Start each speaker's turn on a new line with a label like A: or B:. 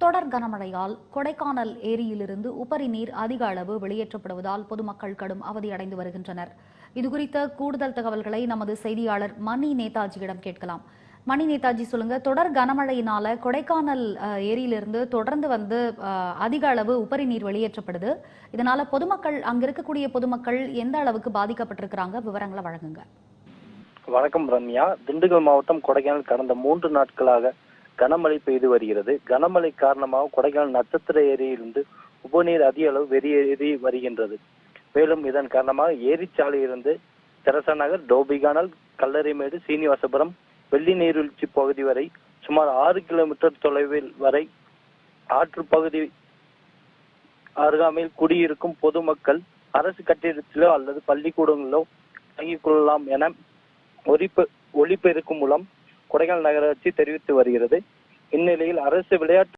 A: தொடர் கனமழையால் கொடைக்கானல் ஏரியிலிருந்து உபரி நீர் அதிக அளவு வெளியேற்றப்படுவதால் பொதுமக்கள் கடும் அவதியடைந்து வருகின்றனர். இதுகுறித்த கூடுதல் தகவல்களை நமது செய்தியாளர் மணி நேதாஜியிடம் கேட்கலாம். மணி நேதாஜி, சொல்லுங்க, தொடர் கனமழையினால கொடைக்கானல் ஏரியிலிருந்து தொடர்ந்து அதிக அளவு உபரி நீர் வெளியேற்றப்படுது. இதனால பொதுமக்கள், அங்க இருக்கக்கூடிய பொதுமக்கள் எந்த அளவுக்கு பாதிக்கப்பட்டிருக்கிறாங்க, விவரங்களை வழங்குங்க.
B: வணக்கம் ரம்யா. திண்டுக்கல் மாவட்டம் கொடைக்கானல் கடந்த 3 நாட்களாக கனமழை பெய்து வருகிறது. கனமழை காரணமாக கொடைக்கானல் நட்சத்திர ஏரியிலிருந்து உபநீர் அதிக அளவு வெளியேறி வருகின்றது. மேலும் இதன் காரணமாக ஏரிச்சாலையிலிருந்து தெரசா நகர், டோபிகானல், கல்லறைமேடு, சீனிவாசபுரம், வெள்ளி நீர்வீழ்ச்சி பகுதி வரை சுமார் 6 கிலோமீட்டர் தொலைவில் வரை ஆற்று பகுதி அருகாமையில் குடியிருக்கும் பொதுமக்கள் அரசு கட்டிடத்திலோ அல்லது பள்ளிக்கூடங்களிலோ தங்கிக் கொள்ளலாம் என ஒலிபெருக்கு மூலம் கொடைக்கானல் நகராட்சி தெரிவித்து வருகிறது. இந்நிலையில் அரசு விளையாட்டு